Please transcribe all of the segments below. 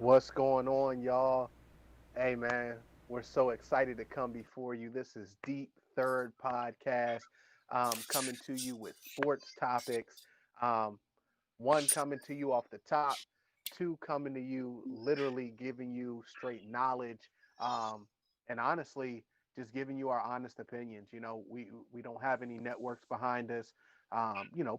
What's going on, y'all? Hey, man, we're so excited to come before you. This is Deep Third Podcast, coming to you with sports topics. Um, one coming to you off the top, two coming to you literally giving you straight knowledge, and honestly, just giving you our honest opinions. We don't have any networks behind us,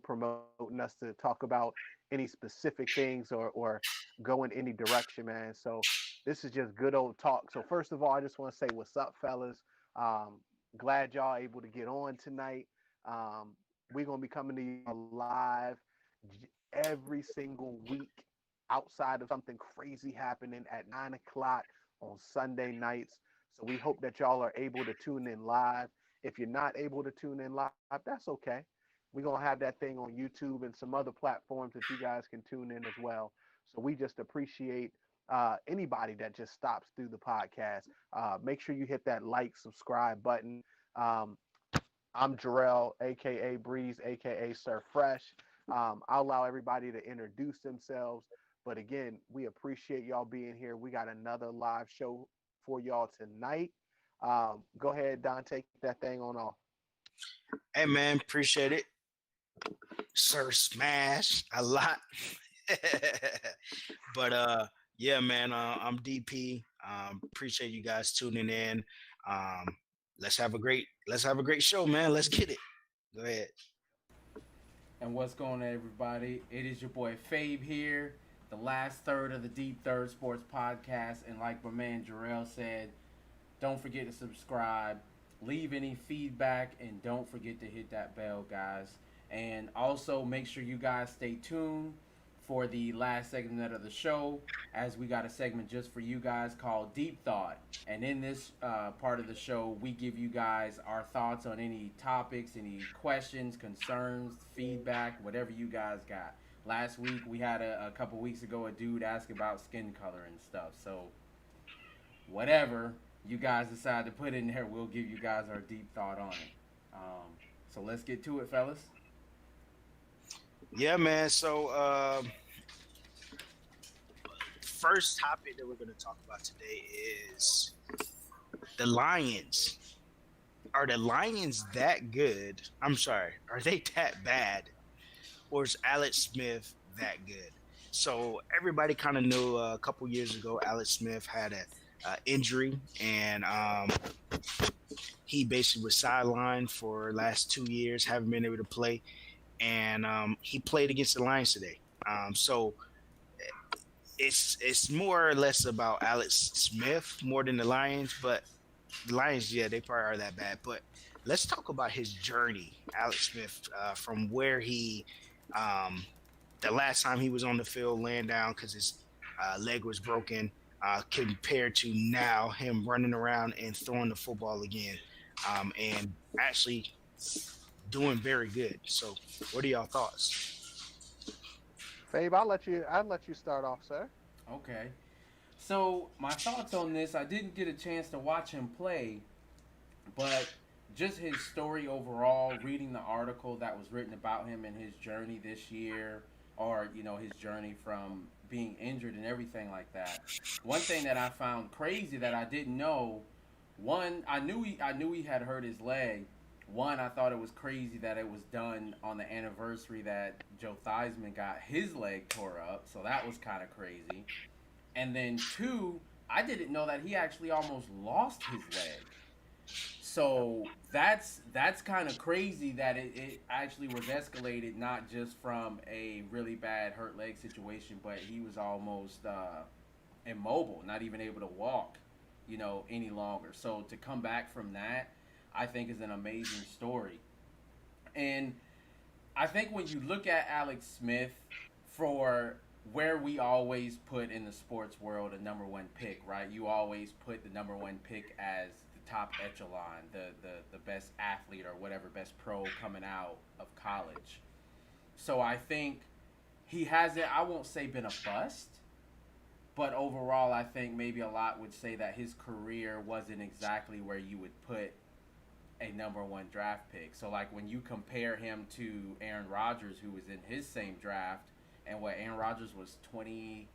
promoting us to talk about any specific things or go in any direction, man. So this is just good old talk. So first of all, I just want to say what's up, fellas. Um, Glad y'all able to get on tonight. Um, we're gonna be coming to you live every single week outside of something crazy happening at 9 o'clock on Sunday nights. So we hope that y'all are able to tune in live. If you're not able to tune in live, that's okay. We're gonna have that thing on YouTube and some other platforms that you guys can tune in as well. So we just appreciate anybody that just stops through the podcast. Make sure you hit that like, subscribe button. Um, I'm Jarrell, aka Breeze, aka Sir Fresh. I'll allow everybody to introduce themselves. But again, we appreciate y'all being here. We got another live show for y'all tonight. Go ahead, Don, take that thing on off. Hey man, appreciate it. Sir Smash a lot. but yeah, man, I'm DP. Appreciate you guys tuning in. Um let's have a great show, man. Let's get it. Go ahead. And what's going on, everybody? It is your boy Fabe here, the last third of the Deep Third Sports Podcast. And like my man Jarrell said, don't forget to subscribe, leave any feedback, and don't forget to hit that bell, guys. And also make sure you guys stay tuned for the last segment of the show, as we got a segment just for you guys called Deep Thought. And in this part of the show, we give you guys our thoughts on any topics, any questions, concerns, feedback, whatever you guys got. Last week, we had a couple weeks ago a dude ask about skin color and stuff. So, whatever you guys decide to put in there, we'll give you guys our deep thought on it. So, let's get to it, fellas. Yeah, man. So first topic that we're gonna talk about today is the Lions. Are the Lions that good? I'm sorry, are they that bad? Or is Alex Smith that good? So everybody kind of knew a couple years ago Alex Smith had a injury, and he basically was sidelined for last 2 years, haven't been able to play, and he played against the Lions today. So it's more or less about Alex Smith more than the Lions, but the Lions, yeah, they probably are that bad. But let's talk about his journey, Alex Smith, from where he, um, the last time he was on the field laying down because his leg was broken, compared to now him running around and throwing the football again, and actually doing very good. So, what are y'all thoughts? Fabe, I'll let you start off, sir. Okay. So, my thoughts on this, I didn't get a chance to watch him play, but just his story overall, reading the article that was written about him and his journey this year, or his journey from being injured and everything like that. One thing that I found crazy that I didn't know, one, I knew he had hurt his leg. One, I thought it was crazy that it was done on the anniversary that Joe Theismann got his leg tore up, so that was kind of crazy. And then two, I didn't know that he actually almost lost his leg. So that's kind of crazy that it actually was escalated not just from a really bad hurt leg situation, but he was almost immobile, not even able to walk, any longer. So to come back from that, I think is an amazing story. And I think when you look at Alex Smith for where we always put in the sports world a number one pick, right? You always put the number one pick as the top echelon, the best athlete or whatever, best pro coming out of college. So I think he hasn't, I won't say been a bust, but overall, I think maybe a lot would say that his career wasn't exactly where you would put a number one draft pick. So like when you compare him to Aaron Rodgers, who was in his same draft, and what Aaron Rodgers was 20,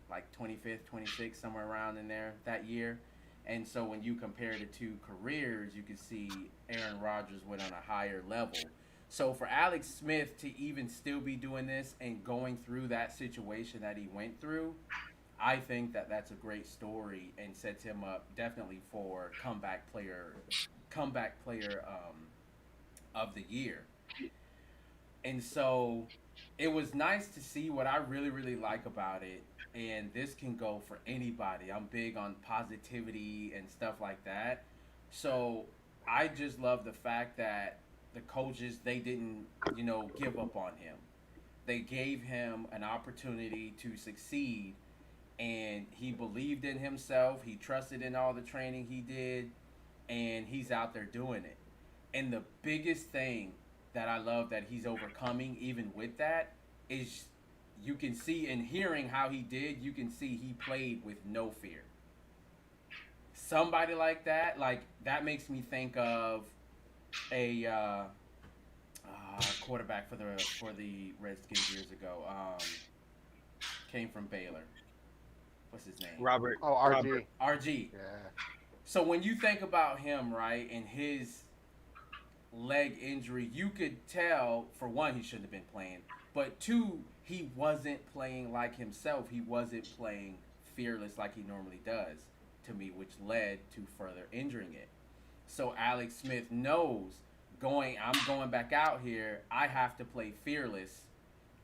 like 25th, 26th, somewhere around in there that year. And so when you compare the two careers, you can see Aaron Rodgers went on a higher level. So for Alex Smith to even still be doing this and going through that situation that he went through, I think that that's a great story and sets him up definitely for comeback player of the year. And so it was nice to see what I really, really like about it. And this can go for anybody. I'm big on positivity and stuff like that. So I just love the fact that the coaches, they didn't, give up on him. They gave him an opportunity to succeed, and he believed in himself. He trusted in all the training he did, and he's out there doing it. And the biggest thing that I love that he's overcoming, even with that, is you can see in hearing how he did, you can see he played with no fear. Somebody like that makes me think of a quarterback for the Redskins years ago. Came from Baylor. What's his name? Robert. Oh, Robert. RG. RG. Yeah. So when you think about him, right, and his leg injury, you could tell for one he shouldn't have been playing, but two, he wasn't playing like himself. He wasn't playing fearless like he normally does to me, which led to further injuring it. So Alex Smith knows I'm going back out here, I have to play fearless,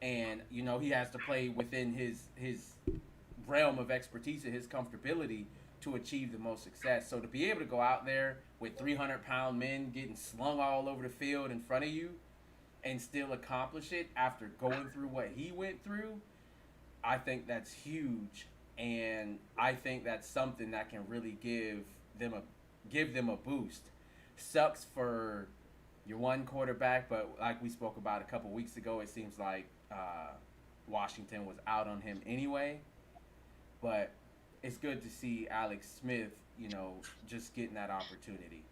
and he has to play within his realm of expertise and his comfortability to achieve the most success. So to be able to go out there with 300-pound men getting slung all over the field in front of you and still accomplish it after going through what he went through, I think that's huge, and I think that's something that can really give them a boost. Sucks for your one quarterback, but like we spoke about a couple weeks ago, it seems like Washington was out on him anyway. But it's good to see Alex Smith, just getting that opportunity.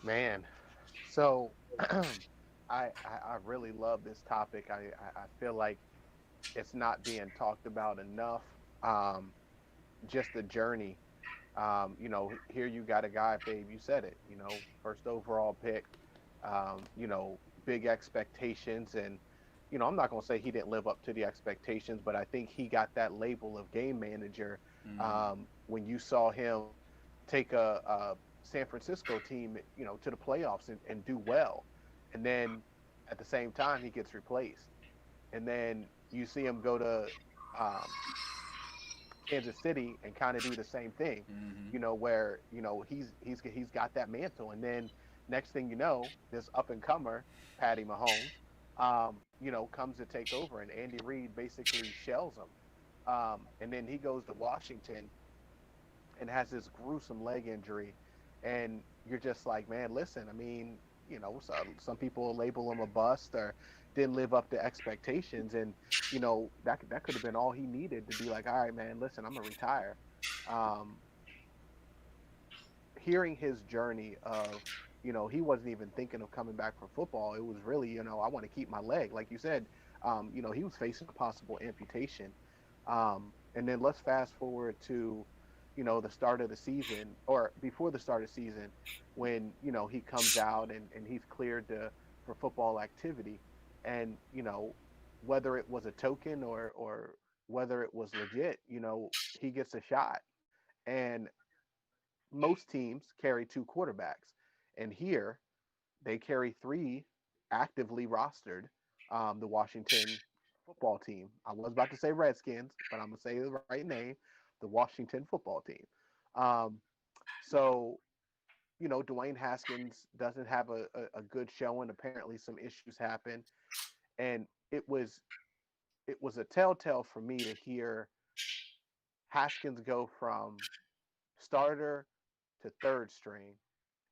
Man. So I really love this topic. I feel like it's not being talked about enough. Um, just the journey. Here you got a guy, babe. You said it. First overall pick. Big expectations, and I'm not gonna say he didn't live up to the expectations, but I think he got that label of game manager Mm-hmm. when you saw him take a San Francisco team, to the playoffs and do well, and then at the same time he gets replaced, and then you see him go to um, Kansas City and kind of do the same thing, Mm-hmm. where he's got that mantle, and then next thing you know, this up and comer, Patty Mahomes, comes to take over, and Andy Reid basically shells him, and then he goes to Washington and has this gruesome leg injury, and you're just like, man, listen, I mean, some people label him a bust or didn't live up to expectations, and that could have been all he needed to be like, all right, man, listen, I'm gonna retire. Um, Hearing his journey of, he wasn't even thinking of coming back for football. It was really, I want to keep my leg, like you said. He was facing a possible amputation, and then let's fast forward to the start of the season, or before the start of the season, when he comes out and he's cleared for football activity, and whether it was a token or whether it was legit, he gets a shot, and most teams carry two quarterbacks, and here they carry three actively rostered. The Washington football team. I was about to say Redskins, but I'm gonna say the right name, the Washington football team. Um, so Dwayne Haskins doesn't have a good showing. Apparently, some issues happen, and it was a telltale for me to hear Haskins go from starter to third string,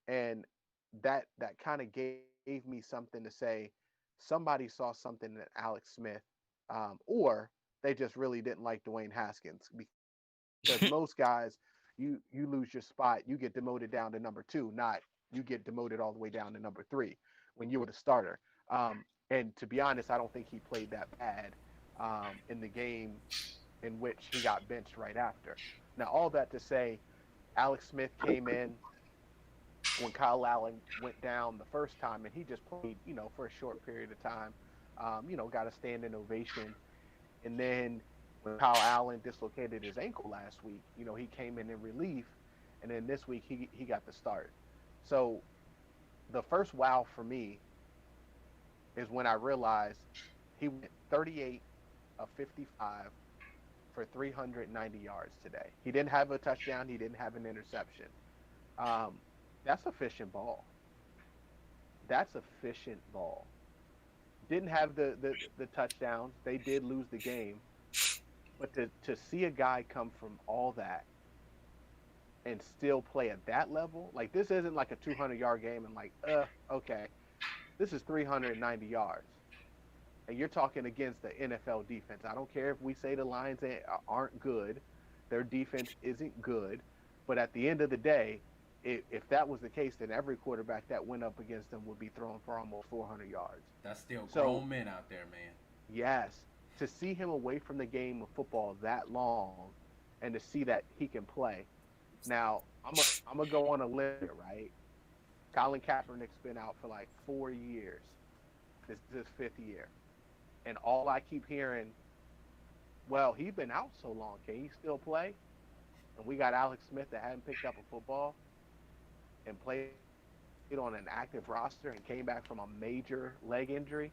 and that kind of gave me something to say. Somebody saw something in Alex Smith, or they just really didn't like Dwayne Haskins, because most guys, you lose your spot, you get demoted down to number two, not you get demoted all the way down to number three when you were the starter. And to be honest, I don't think he played that bad. in the game in which he got benched right after. Now, all that to say, Alex Smith came in when Kyle Allen went down the first time, and he just played, for a short period of time. Got a standing ovation, and then when Kyle Allen dislocated his ankle last week, he came in relief, and then this week he got the start. So the first wow for me is when I realized he went 38 of 55 for 390 yards today. He didn't have a touchdown. He didn't have an interception. Um, that's efficient ball. That's efficient ball. Didn't have the touchdowns. They did lose the game. But to see a guy come from all that and still play at that level, like this isn't like a 200-yard game and like, okay. This is 390 yards. And you're talking against the NFL defense. I don't care if we say the Lions aren't good. Their defense isn't good. But at the end of the day, if that was the case, then every quarterback that went up against them would be throwing for almost 400 yards. That's still grown men out there, man. Yes. To see him away from the game of football that long and to see that he can play. Now, I'm going to go on a limb here, right? Colin Kaepernick's been out for like 4 years. This is his 5th year. And all I keep hearing, well, he's been out so long. Can he still play? And we got Alex Smith that hadn't picked up a football and played on an active roster and came back from a major leg injury.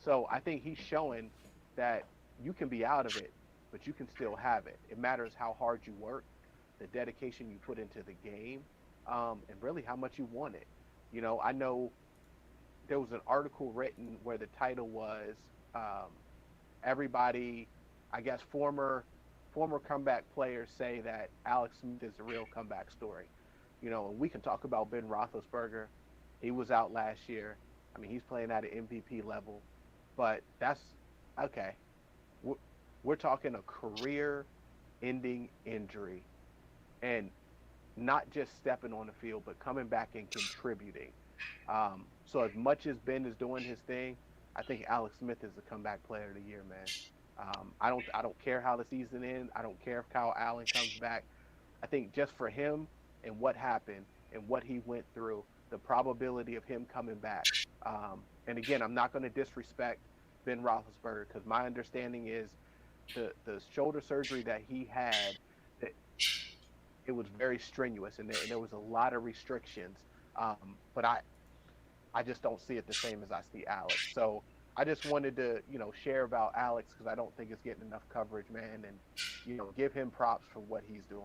So I think he's showing that you can be out of it, but you can still have it. It matters how hard you work, the dedication you put into the game, and really how much you want it. I know there was an article written where the title was everybody, I guess, former comeback players say that Alex Smith is the real comeback story. And we can talk about Ben Roethlisberger. He was out last year. I mean, he's playing at an MVP level, but that's okay. We're talking a career-ending injury, and not just stepping on the field, but coming back and contributing. So as much as Ben is doing his thing, I think Alex Smith is the comeback player of the year, man. I don't care how the season ends. I don't care if Kyle Allen comes back. I think just for him and what happened and what he went through, the probability of him coming back. And again, I'm not going to disrespect Ben Roethlisberger because my understanding is the shoulder surgery that he had, it was very strenuous and there was a lot of restrictions. But I just don't see it the same as I see Alex. So I just wanted to, share about Alex because I don't think it's getting enough coverage, man, and give him props for what he's doing.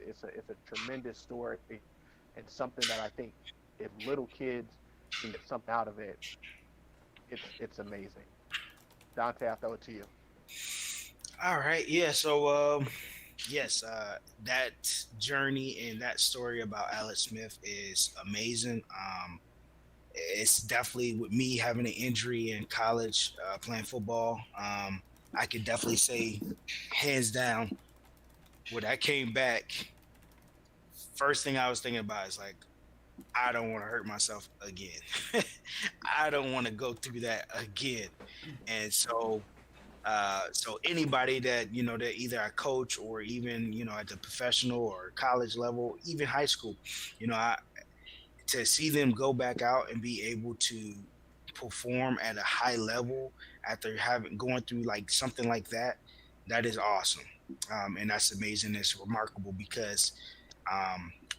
It's a tremendous story and something that I think if little kids can get something out of it, it's amazing. Dante, I'll throw it to you. All right, yeah. So, yes, that journey and that story about Alex Smith is amazing. It's definitely with me having an injury in college, playing football. I could definitely say, hands down, when I came back, first thing I was thinking about is like, I don't want to hurt myself again. I don't want to go through that again. And so, so anybody that that either I coach or even at the professional or college level, even high school, to see them go back out and be able to perform at a high level after going through like something like that, that is awesome. And that's amazing. It's remarkable because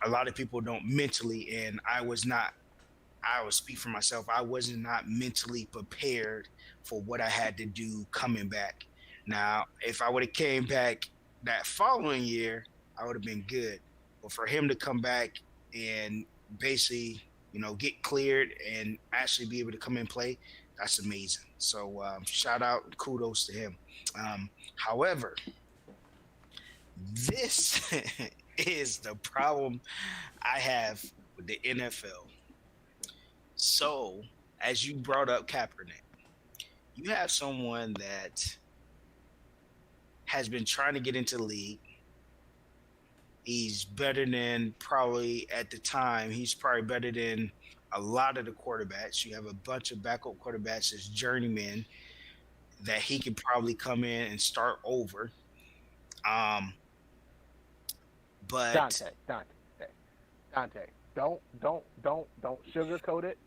a lot of people don't mentally, and I will speak for myself. I was not mentally prepared for what I had to do coming back. Now, if I would have came back that following year, I would have been good. But for him to come back and basically, get cleared and actually be able to come and play, that's amazing. So shout out, kudos to him. However, this is the problem I have with the NFL. So, as you brought up Kaepernick, you have someone that has been trying to get into the league. He's better than probably at the time. He's probably better than a lot of the quarterbacks. You have a bunch of backup quarterbacks as journeymen. that he could probably come in and start over. Um, but Dante, don't sugarcoat it.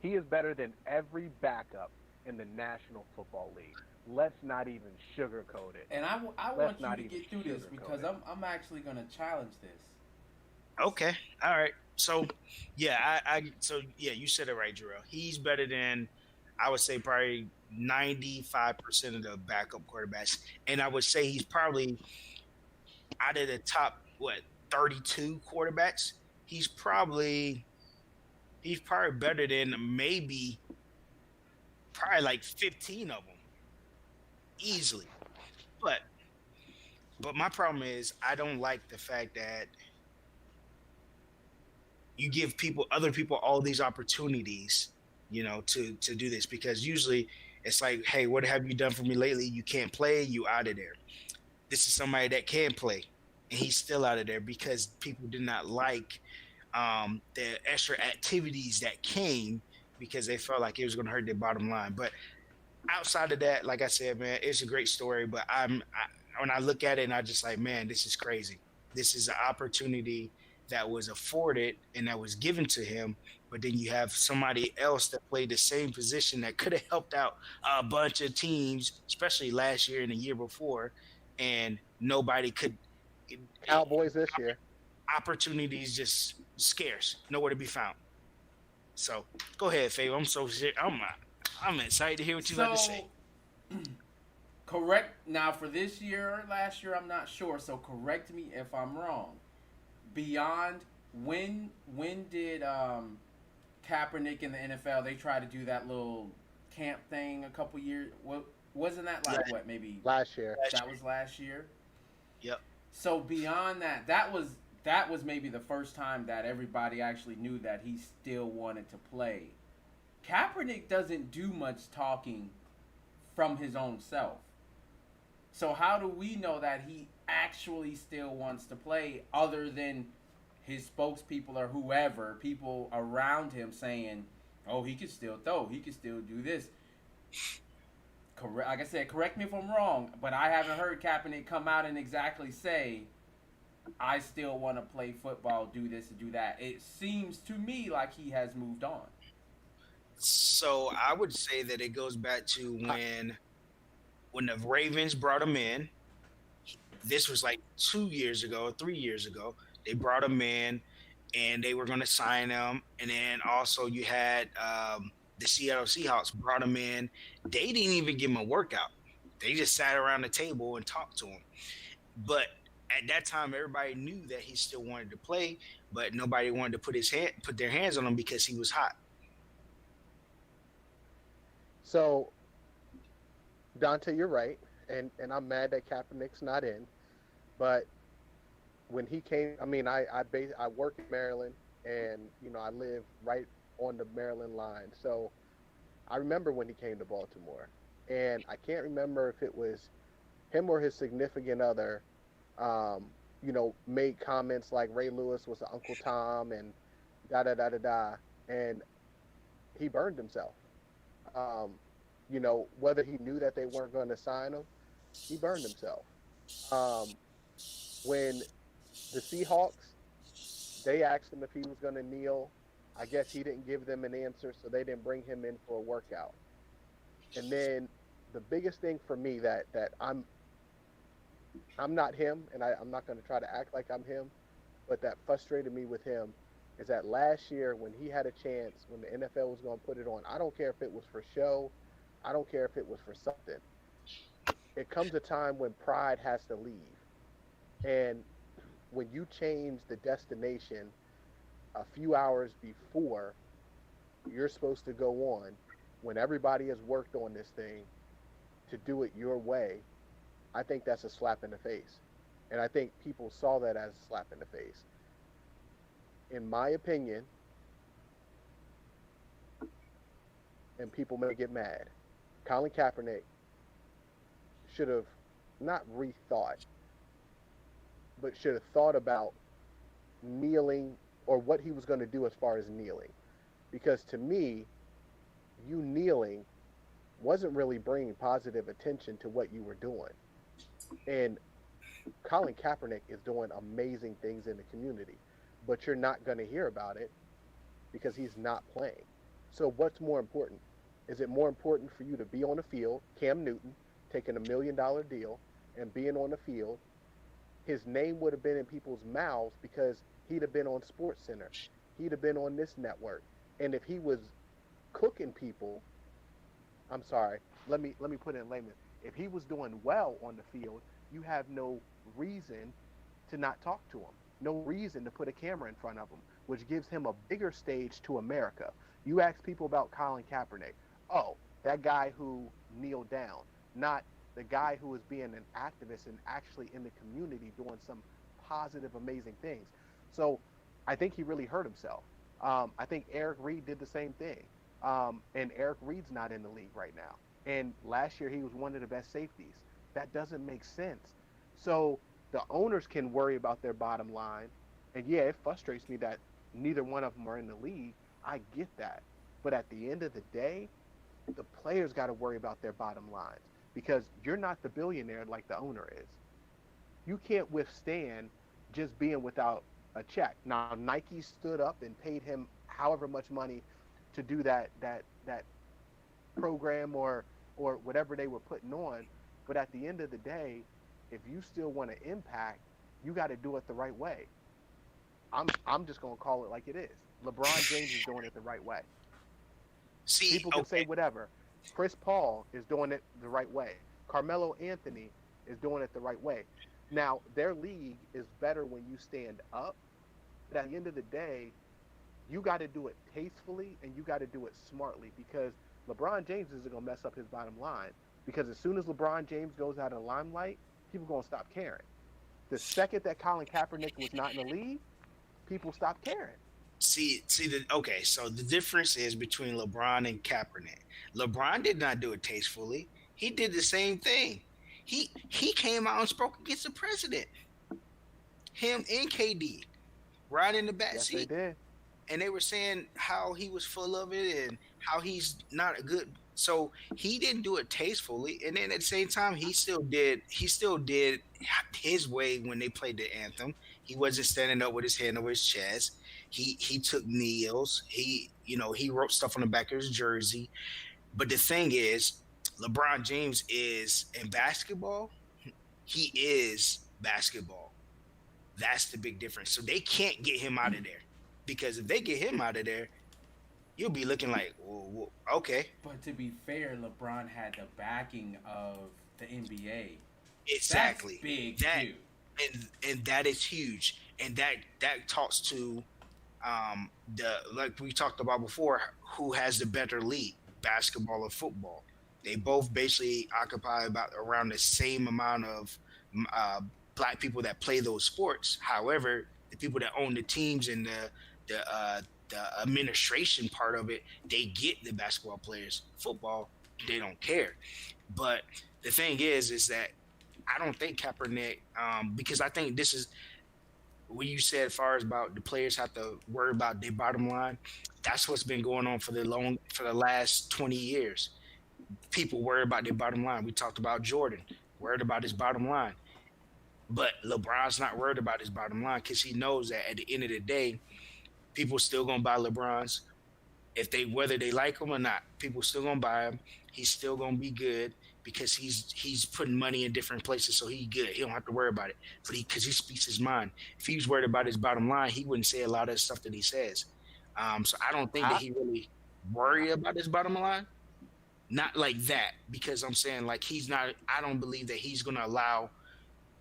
He is better than every backup in the National Football League. Let's not even sugarcoat it. And I Let's want you not to even get through this sugarcoat because it. I'm actually gonna challenge this. okay, all right. So yeah, so yeah, you said it right, Jarrell. He's better than I would say probably 95% of the backup quarterbacks, and I would say he's probably out of the top 32 quarterbacks. He's probably he's probably better than maybe probably like 15 of them easily. But my problem is I don't like the fact that you give other people all these opportunities, to do this, because usually it's like, hey, what have you done for me lately? You can't play, you out of there. This is somebody that can play, and he's still out of there because people did not like the extra activities that came because they felt like it was going to hurt their bottom line. But outside of that, like I said, man, it's a great story. But when I look at it, and I just like, man, this is crazy. This is an opportunity that was afforded and that was given to him. But then you have somebody else that played the same position that could have helped out a bunch of teams, especially last year and the year before, and nobody could. Cowboys this year. Opportunities just scarce, nowhere to be found. So go ahead, Fav. I'm excited to hear what you got to say. So correct now for this year or last year, I'm not sure. So correct me if I'm wrong. Beyond when did Kaepernick in the NFL they tried to do that little camp thing a couple years? What wasn't that like? What maybe Last year. that was last year? Yep. So beyond that, that was maybe the first time that everybody actually knew that he still wanted to play. Kaepernick doesn't do much talking from his own self. So how do we know that he actually still wants to play other than his spokespeople or whoever, people around him saying, "Oh, he can still throw. He can still do this." Correct. Like I said, correct me if I'm wrong, but I haven't heard Kaepernick come out and exactly say, "I still want to play football, do this and do that." It seems to me like he has moved on. So I would say that it goes back to when the Ravens brought him in. This was like 2 years ago, 3 years ago. They brought him in, and they were going to sign him. And then also you had the Seattle Seahawks brought him in. They didn't even give him a workout. They just sat around the table and talked to him. But at that time, everybody knew that he still wanted to play, but nobody wanted to put their hands on him because he was hot. So Dante, you're right, and I'm mad that Kaepernick's not in. But when he came, I mean, I work in Maryland, and I live right on the Maryland line. So I remember when he came to Baltimore, and I can't remember if it was him or his significant other, made comments like Ray Lewis was Uncle Tom and da da da da da, and he burned himself. Um, whether he knew that they weren't going to sign him, he burned himself. Um, when the Seahawks, they asked him if he was going to kneel. I guess he didn't give them an answer, so they didn't bring him in for a workout. And then the biggest thing for me that I'm not him, and I'm not going to try to act like I'm him, but that frustrated me with him is that last year when he had a chance, when the NFL was going to put it on, I don't care if it was for show, I don't care if it was for something. It comes a time when pride has to leave. And when you change the destination a few hours before you're supposed to go on, when everybody has worked on this thing to do it your way, I think that's a slap in the face. And I think people saw that as a slap in the face. In my opinion, and people may get mad, Colin Kaepernick should have not rethought, but should have thought about kneeling or what he was going to do as far as kneeling. Because to me, you kneeling wasn't really bringing positive attention to what you were doing. And Colin Kaepernick is doing amazing things in the community, but you're not going to hear about it because he's not playing. So what's more important? Is it more important for you to be on the field, Cam Newton taking $1 million deal and being on the field? His name would have been in people's mouths because he'd have been on Sports Center. He'd have been on this network. And if he was cooking people, I'm sorry, let me put it in layman. If he was doing well on the field, you have no reason to not talk to him. No reason to put a camera in front of him, which gives him a bigger stage to America. You ask people about Colin Kaepernick. Oh, that guy who kneeled down, not the guy who was being an activist and actually in the community doing some positive, amazing things. So I think he really hurt himself. I think Eric Reed did the same thing. And Eric Reed's not in the league right now. And last year he was one of the best safeties. That doesn't make sense. So the owners can worry about their bottom line. And yeah, it frustrates me that neither one of them are in the league. I get that. But at the end of the day, the players got to worry about their bottom lines because you're not the billionaire like the owner is. You can't withstand just being without a check. Now Nike stood up and paid him however much money to do that program or whatever they were putting on. But at the end of the day, if you still want to impact, you got to do it the right way. I'm just gonna call it like it is. LeBron James is doing it the right way. See, People can say whatever. Chris Paul is doing it the right way. Carmelo Anthony is doing it the right way. Now, their league is better when you stand up, but at the end of the day, you got to do it tastefully and you got to do it smartly because LeBron James isn't going to mess up his bottom line because as soon as LeBron James goes out of the limelight, people are going to stop caring. The second that Colin Kaepernick was not in the league, people stopped caring. Okay, so the difference is between LeBron and Kaepernick. LeBron did not do it tastefully. He did the same thing. He came out and spoke against the president. Him and KD, right in the back Yes, they seat. did. And they were saying how he was full of it and how he's not a good. So he didn't do it tastefully, and then at the same time, he still did his way when they played the anthem. He wasn't standing up with his hand over his chest. He took kneels. He wrote stuff on the back of his jersey. But the thing is, LeBron James is in basketball. He is basketball. That's the big difference. So they can't get him out of there. Because if they get him out of there, you'll be looking like, well, okay. But to be fair, LeBron had the backing of the NBA. Exactly. That's big that, too. And that is huge. And that talks to the like we talked about before, who has the better league, basketball or football. They both basically occupy about around the same amount of black people that play those sports. However, the people that own the teams and the administration part of it, they get the basketball players. Football, they don't care. But the thing is that I don't think Kaepernick, because I think this is what you said as far as about the players have to worry about their bottom line. That's what's been going on for the last 20 years. People worry about their bottom line. We talked about Jordan, worried about his bottom line. But LeBron's not worried about his bottom line because he knows that at the end of the day, people still gonna buy LeBron's. Whether they like him or not, people still gonna buy him. He's still gonna be good because he's putting money in different places, so he's good. He don't have to worry about it. But because he speaks his mind. If he was worried about his bottom line, he wouldn't say a lot of the stuff that he says. So I don't think that he really worry about his bottom line. Not like that, because I'm saying like he's not. I don't believe that he's gonna allow.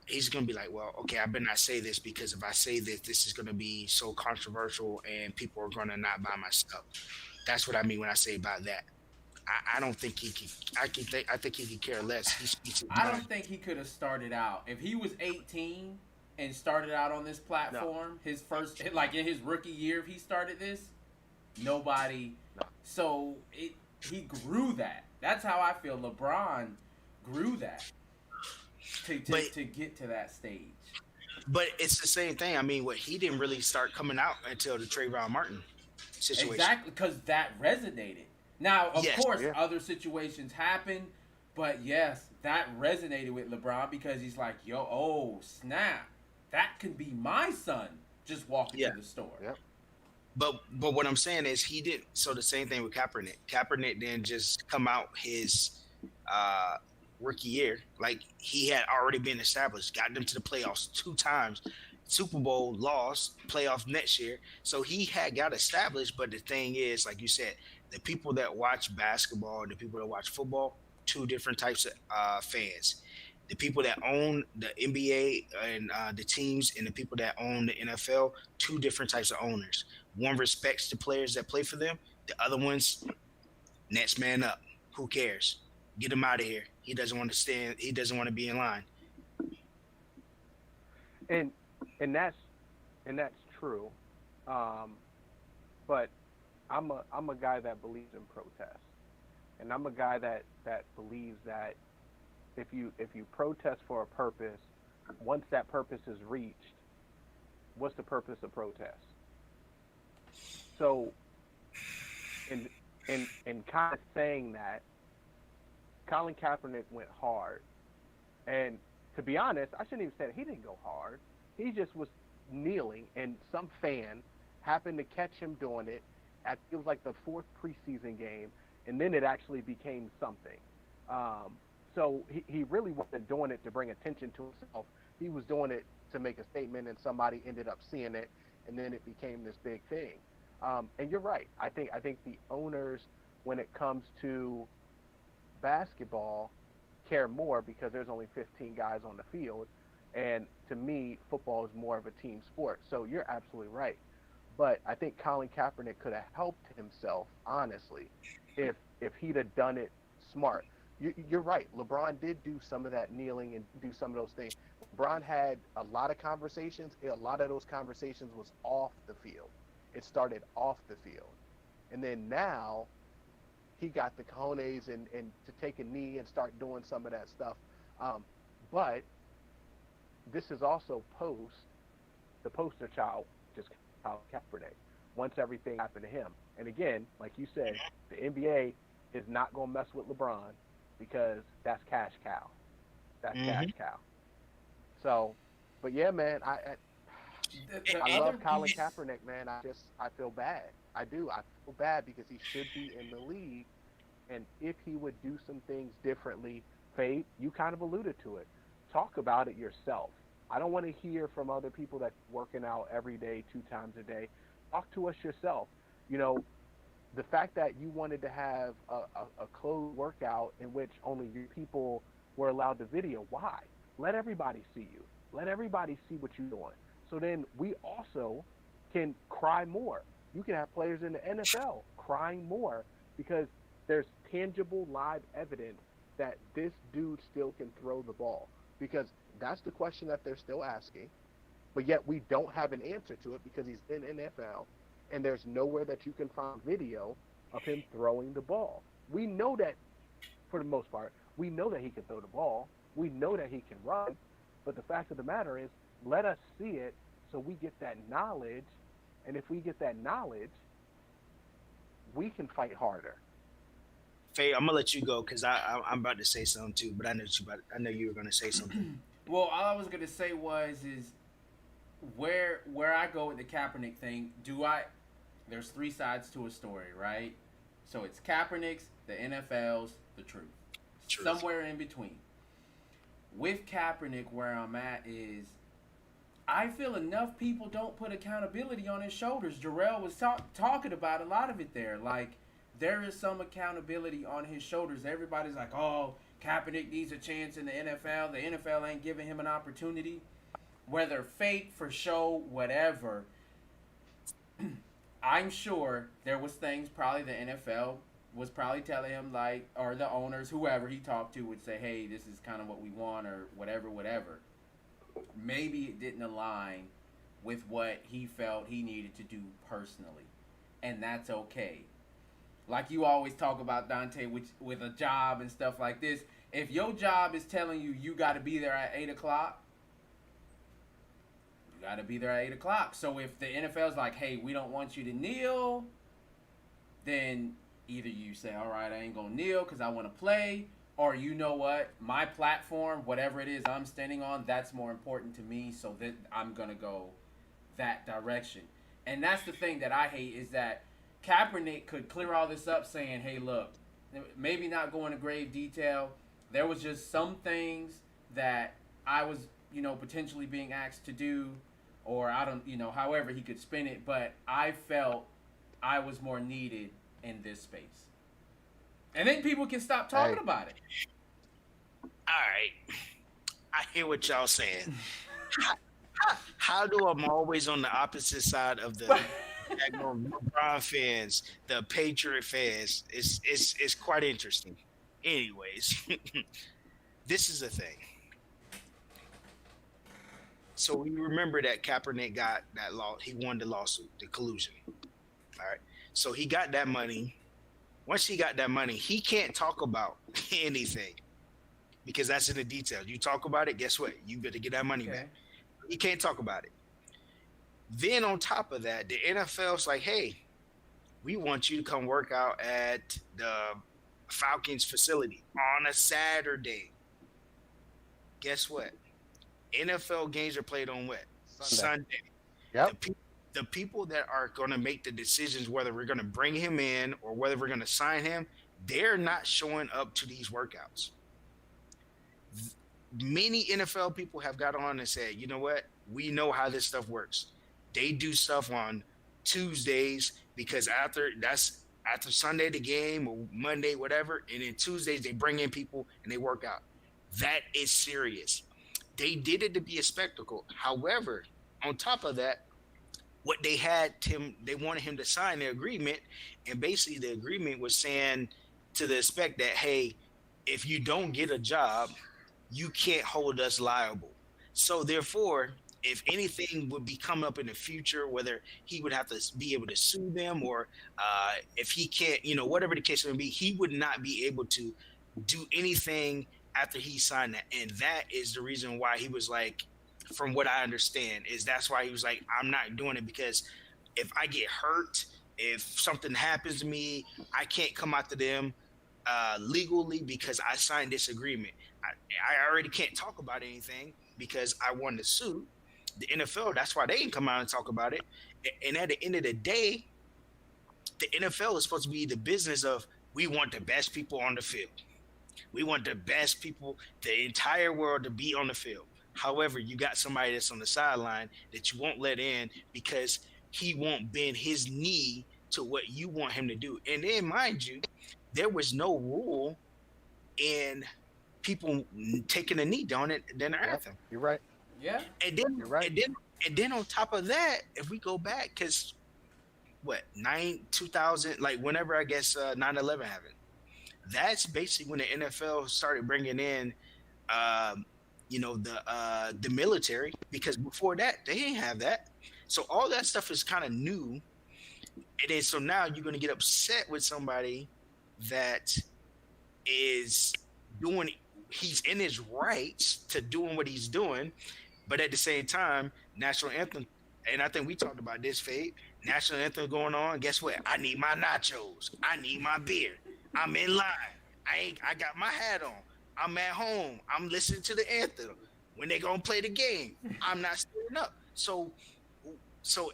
He's gonna be like, well, okay, I better not say this because if I say this, this is gonna be so controversial and people are gonna not buy my stuff. That's what I mean when I say about that. I don't think he could. I think he could care less. He speaks his I mind. don't think he could have started out if he was 18 and started out on this platform. No. His first, like in his rookie year, if he started this, nobody. No. So he grew that. That's how I feel. LeBron grew that to get to that stage. But it's the same thing. I mean, he didn't really start coming out until the Trayvon Martin situation. Exactly, because that resonated. Now, of Yes. course, Yeah. other situations happen, but yes, that resonated with LeBron because he's like, yo, oh, snap. That could be my son just walking Yeah. to the store. Yep. But what I'm saying is he did. So the same thing with Kaepernick. Kaepernick didn't just come out his uh, rookie year like he had already been established. Got them to the playoffs 2 times. Super Bowl lost, playoff next year. So he had got established. But the thing is, like you said, the people that watch basketball, the people that watch football, two different types of fans. The people that own the NBA and the teams, and the people that own the NFL, two different types of owners. One respects the players that play for them. The other one's next man up. Who cares? Get him out of here. He doesn't want to stand. He doesn't want to be in line. And and that's and that's true. Um, but I'm a guy that believes in protest, and I'm a guy that believes that if you protest for a purpose, once that purpose is reached, what's the purpose of protest? So in in kind of saying that, Colin Kaepernick went hard, and to be honest, I shouldn't even say that he didn't go hard. He just was kneeling, and some fan happened to catch him doing it. It was like the fourth preseason game, and then it actually became something. Um, so he really wasn't doing it to bring attention to himself. He was doing it to make a statement, and somebody ended up seeing it, and then it became this big thing. And you're right. I think the owners, when it comes to basketball, care more because there's only 15 guys on the field, and to me, football is more of a team sport. So you're absolutely right. But I think Colin Kaepernick could have helped himself, honestly, if he'd have done it smart. You're right. LeBron did do some of that kneeling and do some of those things. LeBron had a lot of conversations. A lot of those conversations was off the field. It started off the field, and then now he got the cojones and to take a knee and start doing some of that stuff. Um, but this is also the poster child, just Colin Kaepernick. Once everything happened to him, and again, like you said, the NBA is not going to mess with LeBron because that's cash cow. That's Mm-hmm. cash cow. So, but yeah, man, The I other love Colin piece, Kaepernick, man. I feel bad. I do. I feel bad because he should be in the league, and if he would do some things differently, Fade, you kind of alluded to it. Talk about it yourself. I don't want to hear from other people that working out every day, 2 times a day. Talk to us yourself. You know, the fact that you wanted to have a closed workout in which only your people were allowed to video, why? Let everybody see you. Let everybody see what you're doing. So then we also can cry more. You can have players in the NFL crying more because there's tangible live evidence that this dude still can throw the ball. Because that's the question that they're still asking, but yet we don't have an answer to it because he's in NFL and there's nowhere that you can find video of him throwing the ball. We know that for the most part, we know that he can throw the ball. We know that he can run, but the fact of the matter is, let us see it so we get that knowledge, and if we get that knowledge, we can fight harder. Faye, I'm gonna let you go because I'm about to say something too. But I know you were gonna say something. well, all I was gonna say is where I go with the Kaepernick thing. Do I? There's three sides to a story, right? So it's Kaepernick's, the NFL's, the truth. Truth. Somewhere in between. With Kaepernick, where I'm at is, I feel enough people don't put accountability on his shoulders. Jarrell was talking about a lot of it there. Like, there is some accountability on his shoulders. Everybody's like, oh, Kaepernick needs a chance in the NFL. The NFL ain't giving him an opportunity. Whether fake, for show, whatever, I'm sure there was things probably the NFL was probably telling him, like, or the owners, whoever he talked to would say, hey, this is kind of what we want, or whatever, whatever. Maybe it didn't align with what he felt he needed to do personally. And that's okay. Like you always talk about, Dante, with a job and stuff like this. If your job is telling you you got to be there at 8 o'clock, you got to be there at 8 o'clock. So if the NFL's like, hey, we don't want you to kneel, then either you say, all right, I ain't gonna kneel because I want to play, or you know what, my platform, whatever it is I'm standing on, that's more important to me, so that I'm gonna go that direction. And that's the thing that I hate is that Kaepernick could clear all this up saying, hey, look, maybe not go into grave detail. There was just some things that I was, potentially being asked to do, or I don't, however he could spin it, but I felt I was more needed in this space. And then people can stop talking Hey, about it. All right, I hear what y'all saying. How do I'm always on the opposite side of the LeBron fans, the Patriot fans? It's quite interesting. Anyways, this is the thing. So we remember that Kaepernick got that law. He won the lawsuit, the collusion. All right. So he got that money. Once he got that money, he can't talk about anything because that's in the details. You talk about it, guess what? You better get that money back. He can't talk about it. Then on top of that, the NFL's like, hey, we want you to come work out at the Falcons facility on a Saturday. Guess what? NFL games are played on what? Sunday. Yep. The people that are going to make the decisions whether we're going to bring him in or whether we're going to sign him, they're not showing up to these workouts. Many NFL people have got on and said, you know what? We know how this stuff works. They do stuff on Tuesdays because after Sunday the game or Monday, whatever, and then Tuesdays they bring in people and they work out. That is serious. They did it to be a spectacle. However, on top of that, what they wanted him to sign the agreement, and basically the agreement was saying to the effect that, hey, if you don't get a job, you can't hold us liable. So therefore, if anything would be coming up in the future, whether he would have to be able to sue them or if he can't, whatever the case may be, he would not be able to do anything after he signed that. And that is the reason why he was like, from what I understand, is that's why he was like, I'm not doing it because if I get hurt, if something happens to me, I can't come after them legally because I signed this agreement. I already can't talk about anything because I won the suit. The NFL, that's why they didn't come out and talk about it. And at the end of the day, the NFL is supposed to be the business of we want the best people on the field. We want the best people, the entire world to be on the field. However, you got somebody that's on the sideline that you won't let in because he won't bend his knee to what you want him to do. And then, mind you, there was no rule in people taking a knee down it than the anthem. You're right. Yeah. And then You're right. And then on top of that, if we go back, because 2000, like whenever I guess 9/11 happened, that's basically when the NFL started bringing in the military, because before that they didn't have that. So all that stuff is kind of new. And then so now you're going to get upset with somebody that is he's in his rights to doing what he's doing, but at the same time, national anthem, and I think we talked about this, Fade, national anthem going on, guess what? I need my nachos. I need my beer. I'm in line. I got my hat on. I'm at home. I'm listening to the anthem. When they gonna play the game, I'm not standing up. So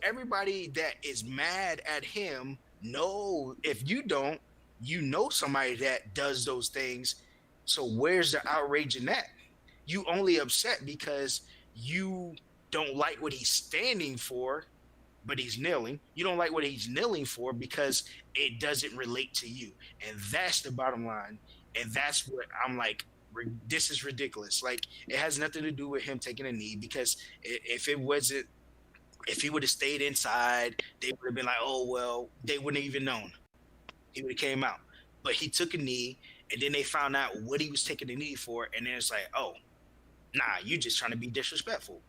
everybody that is mad at him, if you don't, somebody that does those things. So where's the outrage in that? You only upset because you don't like what he's standing for, but he's kneeling. You don't like what he's kneeling for because it doesn't relate to you. And that's the bottom line. And that's what I'm like, this is ridiculous. Like, it has nothing to do with him taking a knee, because if he would have stayed inside, they would have been like, oh, well, they wouldn't have even known. He would have came out. But he took a knee, and then they found out what he was taking the knee for, and then it's like, oh, nah, you just trying to be disrespectful.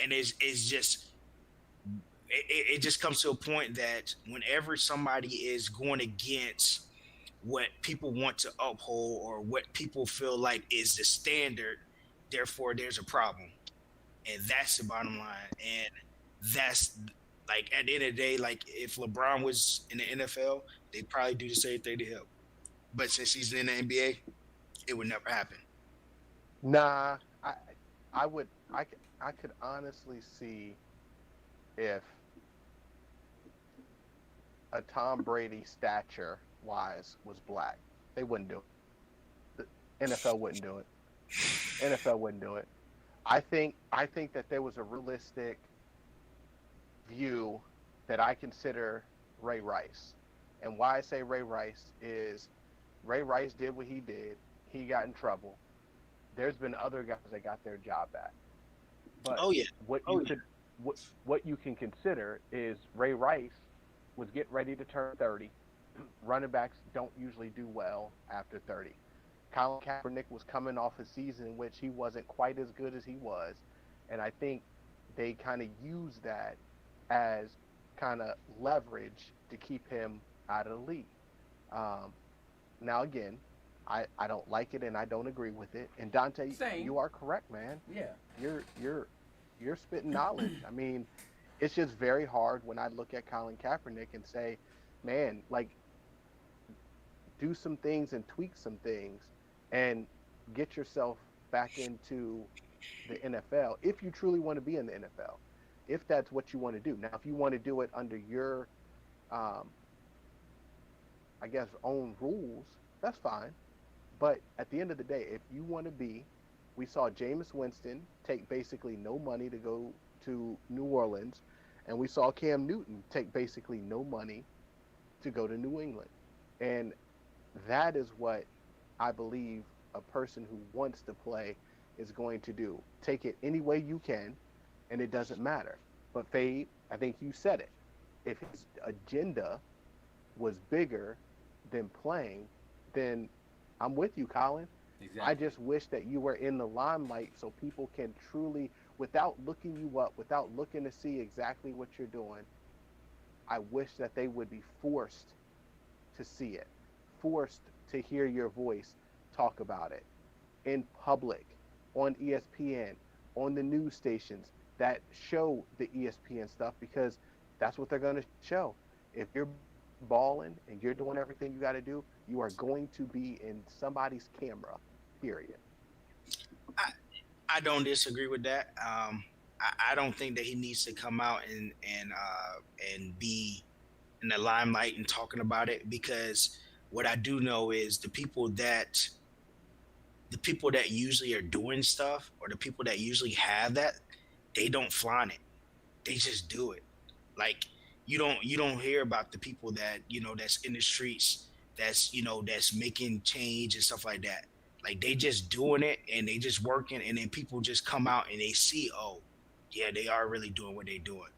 And it just comes to a point that whenever somebody is going against what people want to uphold or what people feel like is the standard, therefore there's a problem. And that's the bottom line. And that's like, at the end of the day, like if LeBron was in the NFL, They probably do the same thing to him. But since he's in the NBA, it would never happen. Nah, I would I could honestly see if a Tom Brady stature wise was black. They wouldn't do it. The NFL wouldn't do it. NFL wouldn't do it. I think that there was a realistic view that I consider Ray Rice. And why I say Ray Rice is Ray Rice did what he did. He got in trouble. There's been other guys that got their job back. But Oh yeah, what oh you yeah. could what you can consider is Ray Rice was getting ready to turn 30. Running backs don't usually do well after 30. Colin Kaepernick was coming off a season in which he wasn't quite as good as he was, and I think they kind of used that as kind of leverage to keep him out of the league. Um, Now again, I don't like it and I don't agree with it. And Dante, Same. you are correct, man. Yeah. You're you're you're spitting knowledge. I mean, it's just very hard when I look at Colin Kaepernick and say, man, like do some things and tweak some things and get yourself back into the NFL if you truly want to be in the NFL. If that's what you want to do. Now, if you want to do it under your um, I guess own rules, that's fine. But at the end of the day, if you want to be, we saw Jameis Winston take basically no money to go to New Orleans, and we saw Cam Newton take basically no money to go to New England. And that is what I believe a person who wants to play is going to do. Take it any way you can, and it doesn't matter. But Fade, I think you said it. If his agenda was bigger than playing, then I'm with you, Colin. I Exactly. just wish that you were in the limelight so people can truly, without looking you up, without looking to see exactly what you're doing, I wish that they would be forced to see it, forced to hear your voice talk about it in public, on ESPN, on the news stations that show the ESPN stuff because that's what they're going to show. If you're balling and you're doing everything you got to do, you are going to be in somebody's camera, period. I, I don't disagree with that. I don't think that he needs to come out and be in the limelight and talking about it because what I do know is the people that usually are doing stuff or the people that usually have that, they don't flaunt it. They just do it. Like you don't hear about the people that that's in the streets that's making change and stuff like that. Like they just doing it and they just working and then people just come out and they see, oh yeah, they are really doing what they doing.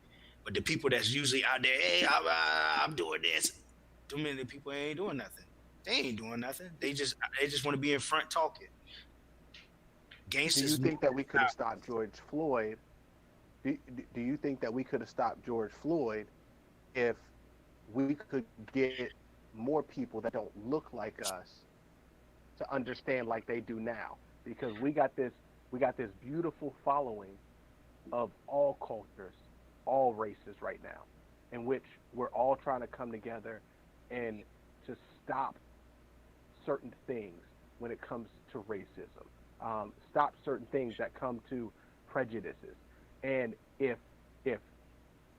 But the people that's usually out there, hey, I'm doing this, too many people ain't doing nothing. They ain't doing nothing. They just want to be in front talking. Do you Gangsters move think that we could have out. stopped George Floyd? Do you think that we could have stopped George Floyd if we could get more people that don't look like us to understand like they do now? Because we got this beautiful following of all cultures, all races right now, in which we're all trying to come together and to stop certain things when it comes to racism, stop certain things that come to prejudices. And if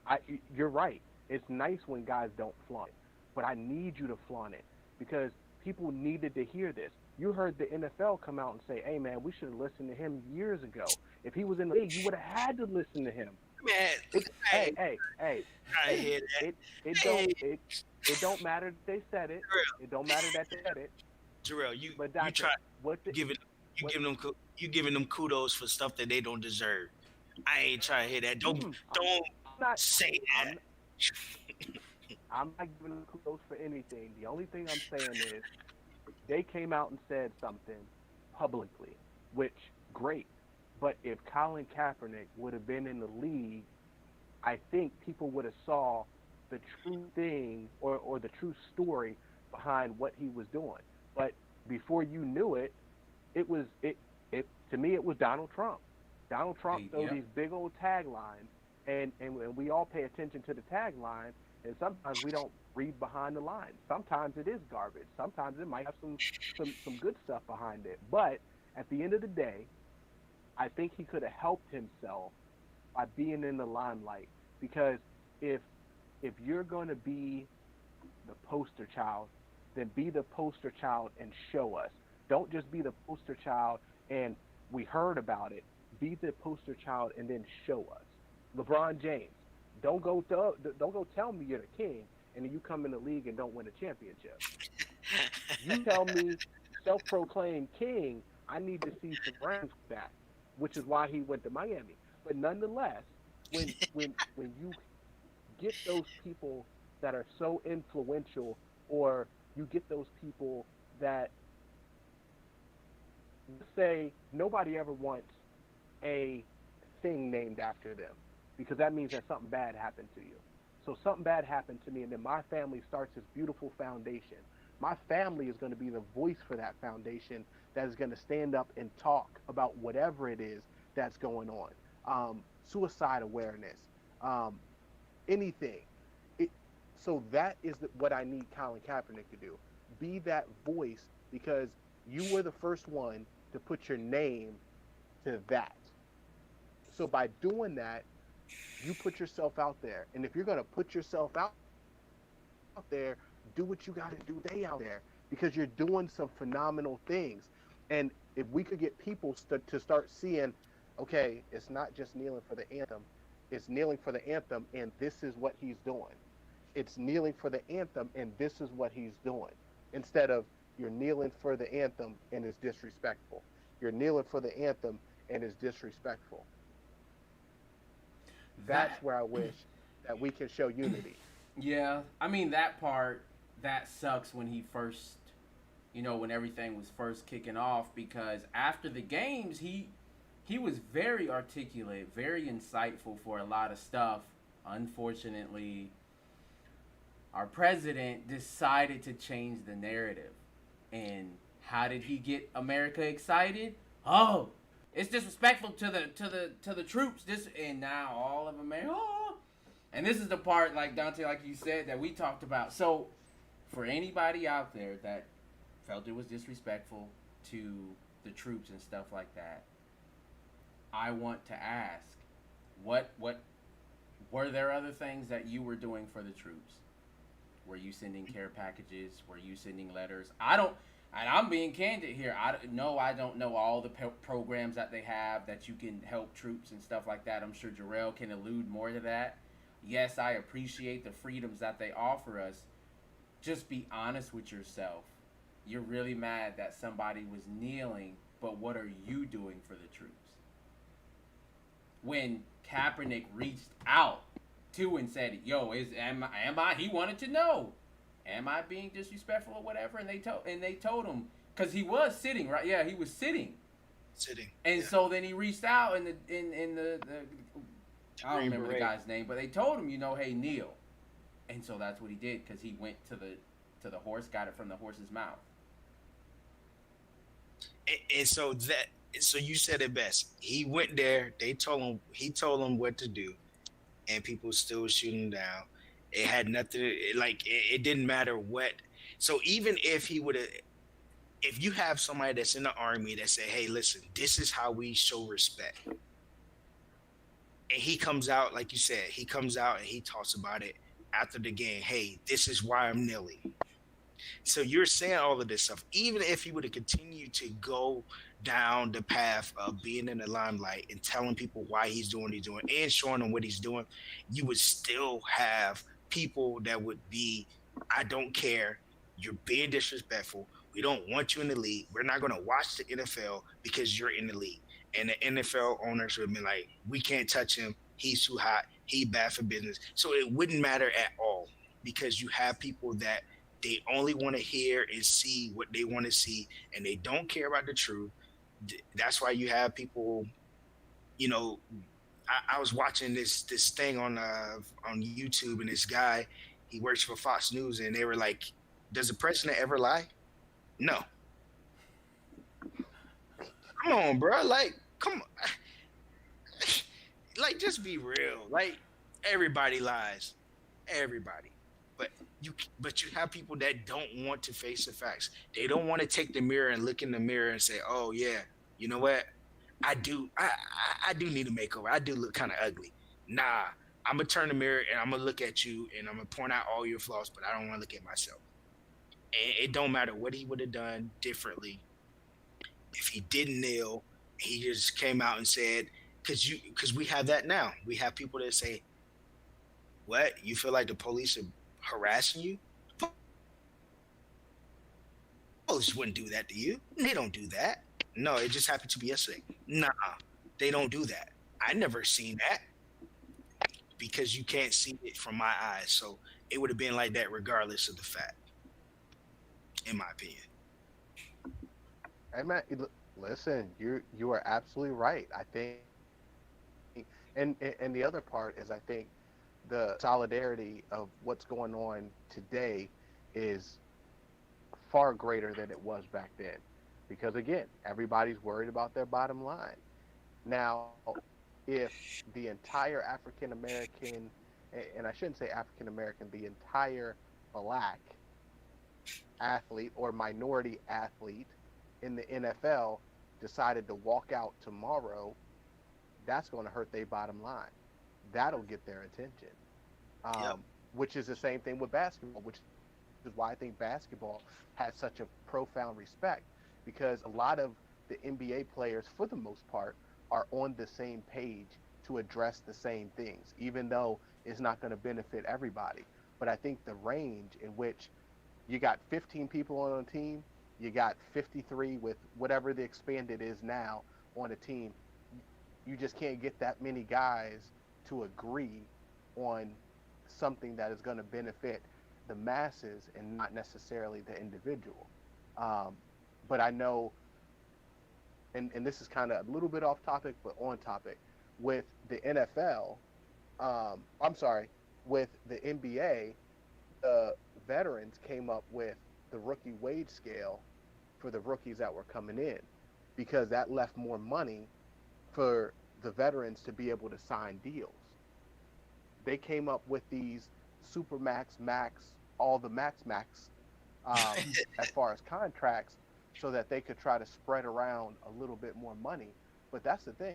I, you're right, it's nice when guys don't flaunt it, but I need you to flaunt it because people needed to hear this. You heard the NFL come out and say, "Hey man, we should have listened to him years ago. If he was in the league, you would have had to listen to him." Man, It I hey ain't hey hey trying to hey hear that. it don't Hey, it don't matter that they said it. It don't matter that they said it. Terrell, But you try Dante, what the giving you what? giving them you giving them kudos for stuff that they don't deserve. I ain't trying to hear that. Don't I'm not. say I'm that. I'm not giving them kudos for anything. The only thing I'm saying is they came out and said something publicly, which great. But if Colin Kaepernick would have been in the league, I think people would have saw the true thing or the true story behind what he was doing. But before you knew it, it to me it was Donald Trump. Donald Trump throw Yep. these big old taglines, and we all pay attention to the tagline, and sometimes we don't read behind the lines. Sometimes it is garbage. Sometimes it might have some good stuff behind it. But at the end of the day, I think he could have helped himself by being in the limelight. Because if you're going to be the poster child, then be the poster child and show us. Don't just be the poster child and we heard about it. Be the poster child and then show us. LeBron James, don't go tell me you're the king and then you come in the league and don't win a championship. You tell me, self-proclaimed king, I need to see some rings with that, which is why he went to Miami. But nonetheless, when you get those people that are so influential, or you get those people that, let's say, nobody ever wants a thing named after them, because that means that something bad happened to you. So something bad happened to me, and then my family starts this beautiful foundation. My family is going to be the voice for that foundation that is going to stand up and talk about whatever it is that's going on. Suicide awareness, um, anything. It, so that is what I need Colin Kaepernick to do. Be that voice, because you were the first one to put your name to that. So by doing that, you put yourself out there. And if you're going to put yourself out there, do what you got to do day out there, because you're doing some phenomenal things. And if we could get people to start seeing, okay, it's not just kneeling for the anthem, it's kneeling for the anthem, and this is what he's doing. It's kneeling for the anthem, and this is what he's doing. Instead of you're kneeling for the anthem and it's disrespectful. You're kneeling for the anthem and it's disrespectful. That's where I wish that we can show unity. Yeah, I mean that part, that sucks when he first, when everything was first kicking off, because after the games he was very articulate, very insightful for a lot of stuff. Unfortunately, our president decided to change the narrative. And how did he get America excited? Oh, it's disrespectful to the troops. And now all of America. Oh. And this is the part, like Dante, like you said, that we talked about. So, for anybody out there that felt it was disrespectful to the troops and stuff like that, I want to ask, what were there other things that you were doing for the troops? Were you sending care packages? Were you sending letters? And I'm being candid here. I don't know all the programs that they have that you can help troops and stuff like that. I'm sure Jarrell can allude more to that. Yes, I appreciate the freedoms that they offer us. Just be honest with yourself. You're really mad that somebody was kneeling, but what are you doing for the troops? When Kaepernick reached out to and said, "Yo, am I?" He wanted to know, am I being disrespectful or whatever? And they told him, because he was sitting, right? Yeah, he was sitting. And so then he reached out in the I don't remember the guy's name, but they told him, hey, kneel. And so that's what he did, because he went to the horse, got it from the horse's mouth. And so you said it best. He went there. He told him what to do, and people still shooting down. It had nothing. It didn't matter what. So even if he would have, if you have somebody that's in the army that say, "Hey, listen, this is how we show respect," and he comes out, like you said, he comes out and he talks about it after the game. Hey, this is why I'm kneeling. So you're saying all of this stuff. Even if he would have continued to go down the path of being in the limelight and telling people why he's doing what he's doing and showing them what he's doing, you would still have people that would be, I don't care. You're being disrespectful. We don't want you in the league. We're not going to watch the NFL because you're in the league. And the NFL owners would be like, we can't touch him. He's too hot. He bad for business. So it wouldn't matter at all, because you have people that they only want to hear and see what they want to see, and they don't care about the truth. That's why you have people, I was watching this thing on YouTube, and this guy, he works for Fox News, and they were like, does the president ever lie? No. Come on, bro. Come on. Just be real. Everybody lies. Everybody. But But you have people that don't want to face the facts. They don't want to take the mirror and look in the mirror and say, "Oh yeah, you know what? I do need a makeover. I do look kind of ugly." Nah, I'm gonna turn the mirror and I'm gonna look at you and I'm gonna point out all your flaws, but I don't want to look at myself. And it don't matter what he would have done differently if he didn't kneel. He just came out and said, because we have that now. We have people that say, "What? You feel like the police are harassing you?" Police wouldn't do that to you. They don't do that. No, it just happened to be yesterday. Nah, they don't do that. I never seen that because you can't see it from my eyes. So it would have been like that regardless of the fact, in my opinion. Hey man, listen, you are absolutely right. I think, and the other part is, I think the solidarity of what's going on today is far greater than it was back then, because again, everybody's worried about their bottom line. Now, if the entire African American, and I shouldn't say African American, the entire black athlete or minority athlete in the NFL decided to walk out tomorrow, that's going to hurt their bottom line. That'll get their attention. Yep. Which is the same thing with basketball, which is why I think basketball has such a profound respect, because a lot of the NBA players, for the most part, are on the same page to address the same things, even though it's not going to benefit everybody. But I think the range in which you got 15 people on a team, you got 53 with whatever the expanded is now on a team, you just can't get that many guys to agree on something that is going to benefit the masses and not necessarily the individual. Um, but I know, and this is kind of a little bit off topic, but on topic, with the NFL, I'm sorry, with the NBA, the veterans came up with the rookie wage scale for the rookies that were coming in, because that left more money for the veterans to be able to sign deals. They came up with these super max, max, all the max, as far as contracts, so that they could try to spread around a little bit more money. But that's the thing,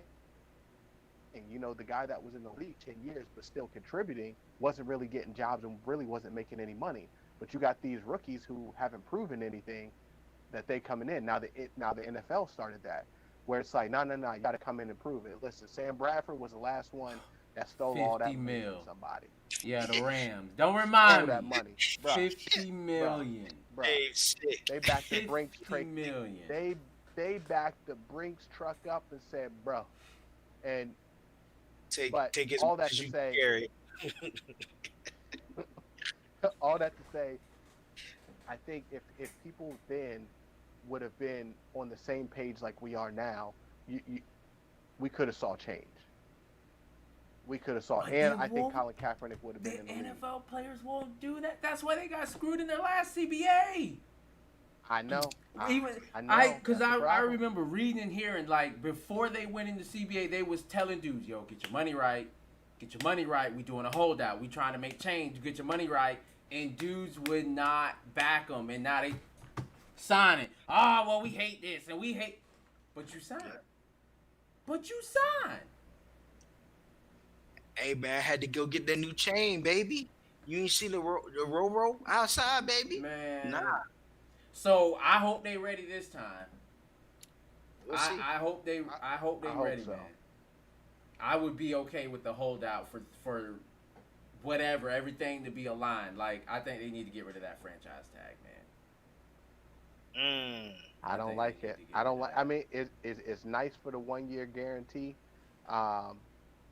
the guy that was in the league 10 years but still contributing wasn't really getting jobs and really wasn't making any money. But you got these rookies who haven't proven anything, that they coming in. Now the NFL started that, where it's like, no, you got to come in and prove it. Listen, Sam Bradford was the last one that stole all 50 that money from mil. somebody. Yeah, the Rams. Don't Stole remind that me. money, bruh, 50 bruh, million. bruh. Hey, sick. They backed the Brinks 50 truck. million. They backed the Brinks truck up and said, bro. And Take but take as all much that as to you can say, carry. all that to say, I think if people then would have been on the same page like we are now, we could have saw change. We could have saw, But they and I think won't. Colin Kaepernick would have The been in the league. NFL players won't do that. That's why they got screwed in their last CBA. I know, Even I know. because That's the I problem. remember reading and hearing, like, before they went into CBA, they was telling dudes, yo, get your money right, get your money right. We doing a holdout. We trying to make change. Get your money right. And dudes would not back them, and now they sign it. Oh, well, we hate this and we hate, but you signed. But you signed. Hey man, I had to go get that new chain, baby. You ain't see the Roro outside, baby? Man. Nah, So I hope they ready this time. we'll see. I hope they I hope ready, so. man. I would be okay with the holdout for whatever, everything to be aligned. Like, I think they need to get rid of that franchise tag, man. Mm. I don't think like they need it. to get I rid don't of like. that. I mean, it's nice for the 1 year guarantee, um,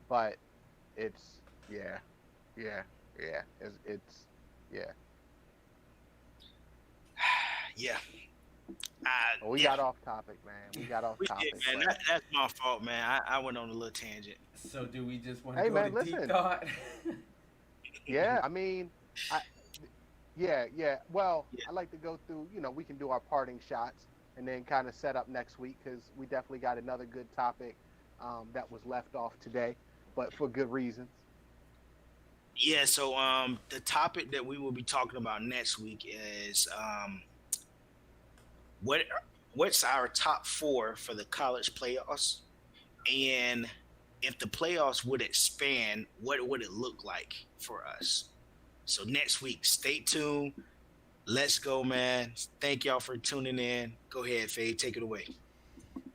but it's yeah, yeah, yeah. Yeah. Yeah. Well, we Yeah, got off topic, man. We got off we did, topic, man. but That's my fault, man. I went on a little tangent. So do we just want to hey, go man, to deep listen. thought? Yeah, I mean, I yeah. Well, Yeah. I like to go through. We can do our parting shots and then kind of set up next week, because we definitely got another good topic that was left off today, but for good reasons. Yeah, so the topic that we will be talking about next week is what what's our top four for the college playoffs, and if the playoffs would expand, what would it look like for us? So next week, stay tuned. Let's go, man. Thank y'all for tuning in. Go ahead, Fade. Take it away.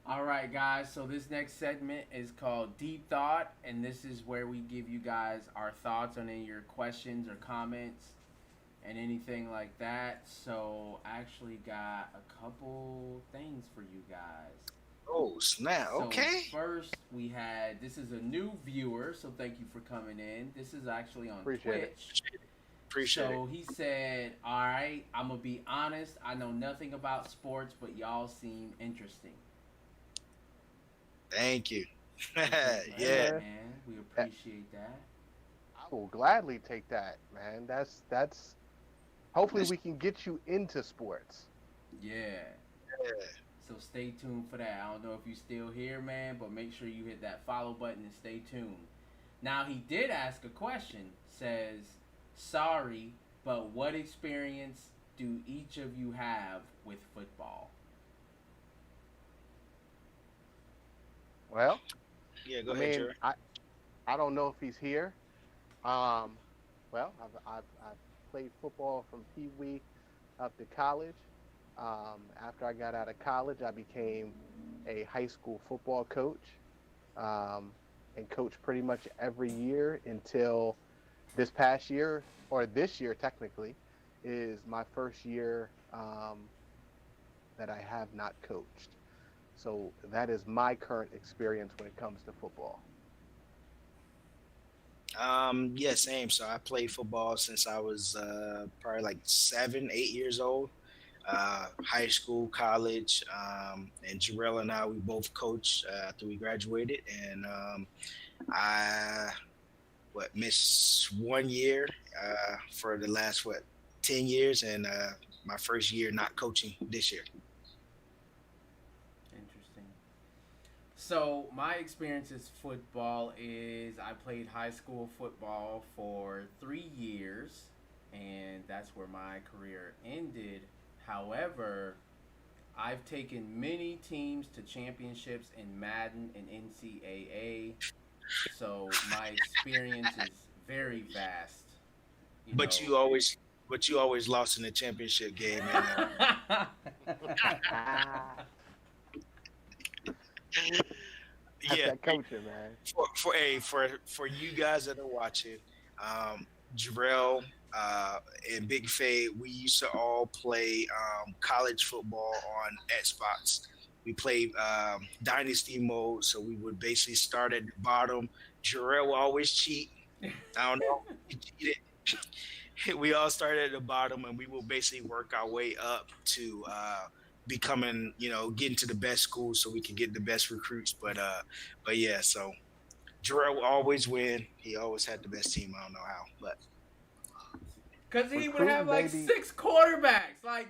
All right, guys. So this next segment is called Deep Thought, and this is where we give you guys our thoughts on any of your questions or comments and anything like that. So I actually got a couple things for you guys. Oh, snap. So Okay. first we had, this is a new viewer, so thank you for coming in. This is actually on Appreciate it. Twitch. Appreciate it. So he said, "All right, I'm gonna be honest. I know nothing about sports, but y'all seem interesting." Thank you. All Yeah. right, Man, man. We that- appreciate that. I will gladly take that, man. That's. Hopefully, we can get you into sports. Yeah. So stay tuned for that. I don't know if you still here, man, but make sure you hit that follow button and stay tuned. Now he did ask a question. Says, "Sorry, but what experience do each of you have with football?" Well, Yeah, go I ahead, mean, Jerry. I don't know if he's here. Um, well, I've played football from Pee Wee up to college. After I got out of college, I became a high school football coach, um, and coached pretty much every year until this past year, or this year technically, is my first year that I have not coached. So that is my current experience when it comes to football. Yeah, same. So I played football since I was probably like 7, 8 years old. High school, college, and Jarrell and I, we both coached after we graduated, and I missed 1 year for the last 10 years, and my first year not coaching this year. Interesting. So my experience as football is I played high school football for 3 years, and that's where my career ended. However, I've taken many teams to championships in Madden and NCAA, so my experience is very vast. You But know. you always, but you always lost in the championship game, and That's yeah, that coaching, man. for you guys that are watching, um, Jarrell and Big Fade, we used to all play college football on Xbox. We played Dynasty mode, so we would basically start at the bottom. Jarrell would always cheat. I don't know. He cheated. We all started at the bottom, and we will basically work our way up to becoming, getting to the best schools so we can get the best recruits. But yeah, so Jarrell will always win. He always had the best team. I don't know how, but Cause he would have Recruiting, like baby. 6 quarterbacks. Like,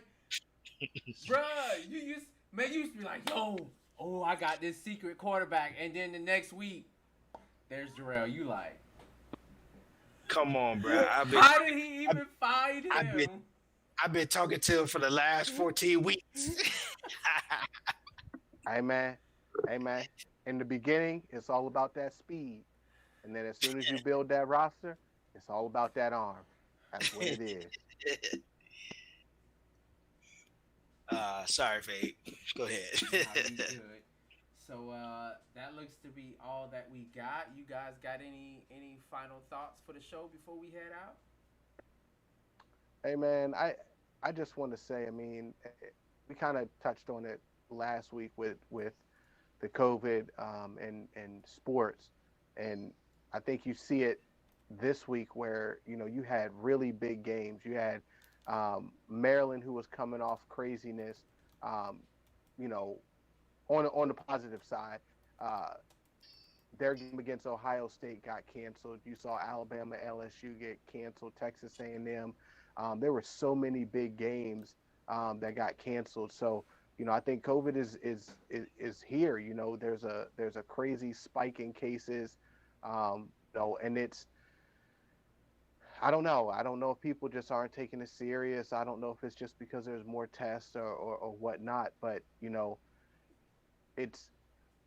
bruh, you used to be like, yo, oh, I got this secret quarterback, and then the next week, there's Jarrell. You like, come on, bro. how did he even find I've been him? I've been talking to him for the last 14 weeks. Hey, man. Hey, man. In the beginning, it's all about that speed. And then as soon as you build that roster, it's all about that arm. That's what it is. Sorry, Fade. Go ahead. Nah, we good. So that looks to be all that we got. You guys got any final thoughts for the show before we head out? Hey, man. I just want to say, I mean, we kind of touched on it last week with the COVID, and sports, and I think you see it this week where you had really big games. You had Maryland, who was coming off craziness. Um, you know, on the positive side, uh, their game against Ohio State got canceled. You saw Alabama, LSU get canceled. Texas A&M. There were so many big games that got canceled. So I think COVID is here. There's a crazy spike in cases. And I don't know. I don't know if people just aren't taking it serious. I don't know if it's just because there's more tests or whatnot. But it's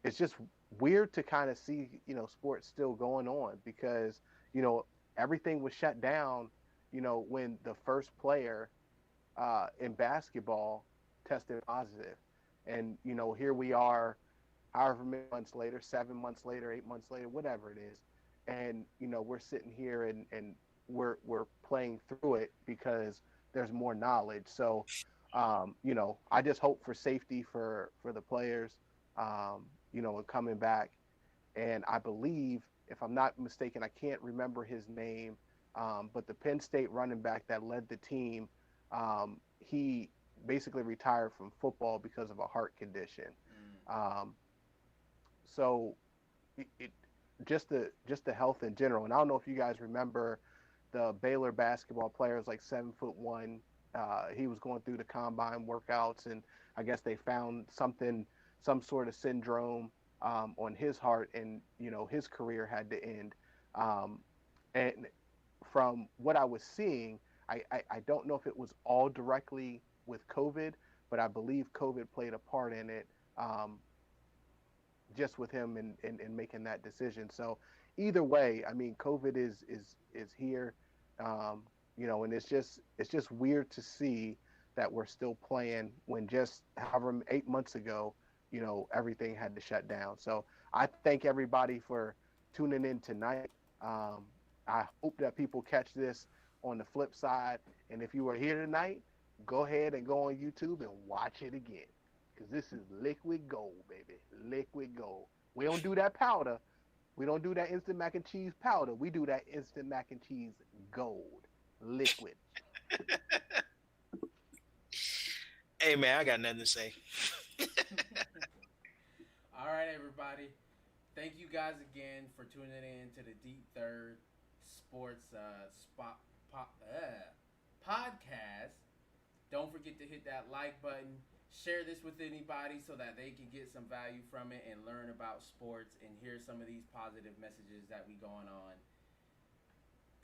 it's just weird to kind of see sports still going on because you know everything was shut down. When the first player in basketball tested positive, and here we are, however many months later, 7 months later, 8 months later, whatever it is, and we're sitting here and we're playing through it because there's more knowledge. So, I just hope for safety for the players, and coming back. And I believe, if I'm not mistaken, I can't remember his name, but the Penn State running back that led the team, he basically retired from football because of a heart condition. Mm. Um, so it just the health in general. And I don't know if you guys remember the Baylor basketball players, like 7'1". He was going through the combine workouts, and I guess they found something, some sort of syndrome on his heart, and his career had to end. Um, and from what I was seeing, I don't know if it was all directly with COVID, but I believe COVID played a part in it. Just with him and making that decision. So either way, I mean, COVID is here, um, and it's just weird to see that we're still playing when just however 8 months ago, everything had to shut down. So I thank everybody for tuning in tonight. Um, I hope that people catch this on the flip side, and if you were here tonight, go ahead and go on YouTube and watch it again because this is liquid gold, baby. Liquid gold. We don't do that powder. We don't do that instant mac and cheese powder. We do that instant mac and cheese gold, liquid. Hey man, I got nothing to say. All right, everybody. Thank you guys again for tuning in to the Deep Third Sports podcast. Don't forget to hit that like button. Share this with anybody so that they can get some value from it and learn about sports and hear some of these positive messages that we going on.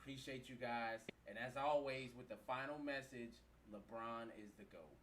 Appreciate you guys. And as always, with the final message, LeBron is the GOAT.